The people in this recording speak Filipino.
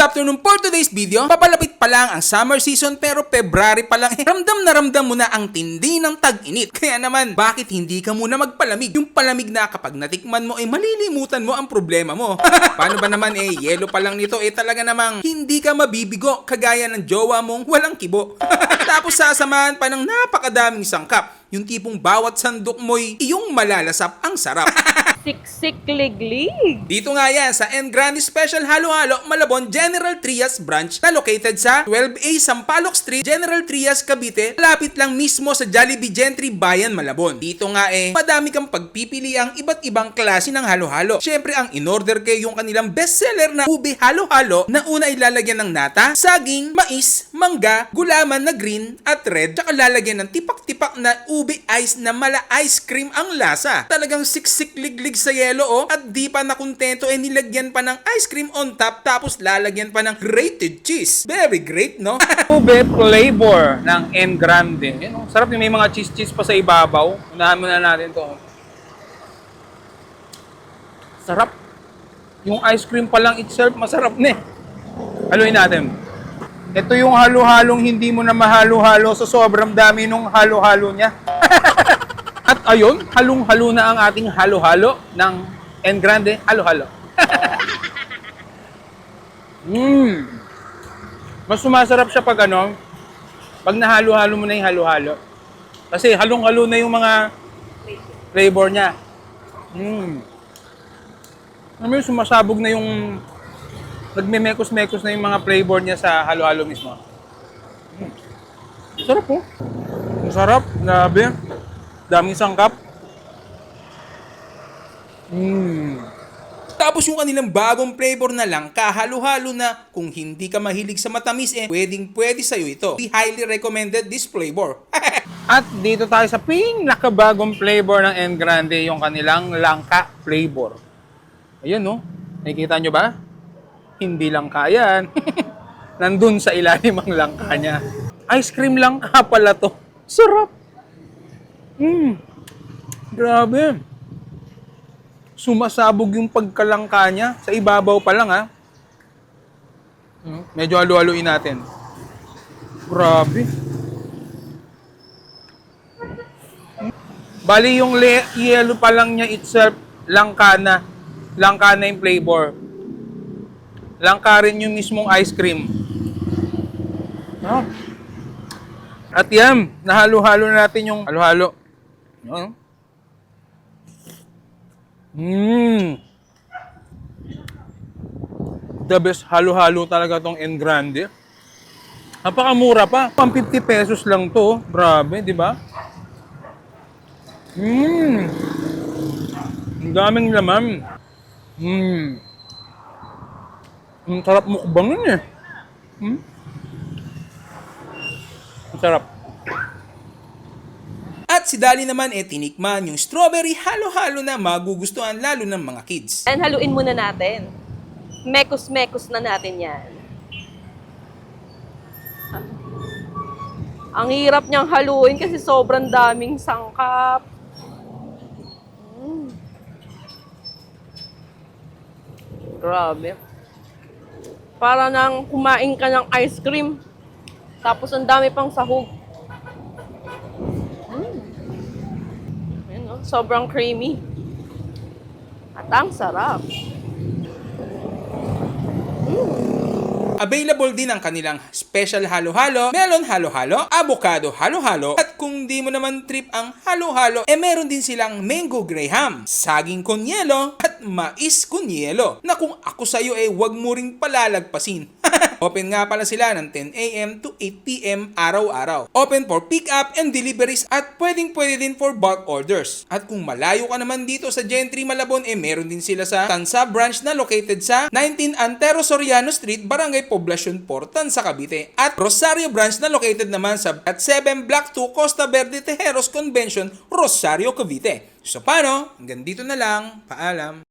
Good afternoon for today's video. Papalapit pa lang ang summer season pero February pa lang ramdam na ramdam mo na ang tindi ng tag-init. Kaya naman, bakit hindi ka muna magpalamig? Yung palamig na kapag natikman mo malilimutan mo ang problema mo. Paano ba naman yelo pa lang nito talaga namang hindi ka mabibigo kagaya ng jowa mong walang kibo. Tapos sasamahan pa ng napakadaming sangkap. Yung tipong bawat sandok mo'y iyong malalasap ang sarap. Siksik liglig. Dito nga yan sa N Grande Special Halo-Halo Malabon General Trias Branch na located sa 12A Sampaloc Street, General Trias, Cavite. Malapit lang mismo sa Jollibee Gentry Bayan, Malabon. Dito nga madami kang pagpipili ang iba't ibang klase ng halo-halo. Syempre ang in-order kayo yung kanilang bestseller na ube halo-halo na una ilalagyan ng nata, saging, mais, mangga, gulaman na green at red, tsaka lalagyan ng tipak-tipak na ube ice na mala ice cream ang lasa. Talagang siksik liglig sa yelo at di pa nakontento nilagyan pa ng ice cream on top tapos lalagyan pa ng grated cheese. Very great, no? Ube flavor ng N Grande. Sarap yung may mga cheese pa sa ibabaw. Unahan muna natin to. Sarap. Yung ice cream pa lang itself masarap na Haluin natin. Ito yung halo-halong hindi mo na mahalo-halo sa sobrang dami nung halo-halo niya. At ayun, halong-halo na ang ating halo-halo ng N Grande halo-halo. Mas sumasarap siya pag pag nahalo-halo mo na yung halo-halo. Kasi halong-halo na yung mga flavor niya. Alam mo yung sumasabog na yung nagme-mekos-mekos na yung mga flavor niya sa halo-halo mismo. Sarap po. Masarap. Grabe. Daming sangkap. Tapos yung kanilang bagong flavor na lang, kahalo-halo na kung hindi ka mahilig sa matamis pwedeng-pwede sa'yo ito. We highly recommended this flavor. At dito tayo sa pinakabagong flavor ng N Grande, yung kanilang langka flavor. Ayan nakikita nyo ba? Hindi langka yan. Nandun sa ilalim ang langka niya. Ice cream lang pala to. Sarap. Grabe. Sumasabog yung pagkalangka niya. Sa ibabaw pa lang Medyo halu-haluin natin. Grabe. Bali yung yellow pa lang niya itself, langka na yung flavor. Langka rin yung mismong ice cream. At yan, nahalo-halo natin yung halo-halo. The best halo-halo talaga tong N Grande. Napakamura pa. Pang 50 pesos lang to. Grabe, di ba? Ang daming laman. Ang sarap mukbangin Ang sarap. At si Dali naman tinikman yung strawberry halo-halo na magugustuhan lalo ng mga kids. And haluin muna natin. Mekos-mekos na natin yan. Ang hirap niyang haluin kasi sobrang daming sangkap. Grabe. Para nang kumain ka ng ice cream. Tapos ang dami pang sahog. Ayan, sobrang creamy. At ang sarap. Available din ang kanilang special halo-halo, melon halo-halo, avocado halo-halo, at kung di mo naman trip ang halo-halo, meron din silang mango graham, saging con yelo, at mais con yelo, na kung ako sa'yo wag mo ring palalagpasin. Open nga pala sila ng 10 a.m. to 8 p.m. araw-araw. Open for pick-up and deliveries at pwedeng-pwede din for bulk orders. At kung malayo ka naman dito sa Gentry, Malabon, meron din sila sa Tansa branch na located sa 19 Antero Soriano Street, Barangay Poblacion 4, Tansa, Cavite. At Rosario branch na located naman sa at 7 Block 2 Costa Verde Tejeros Convention, Rosario, Cavite. So paano? Hanggang dito na lang. Paalam.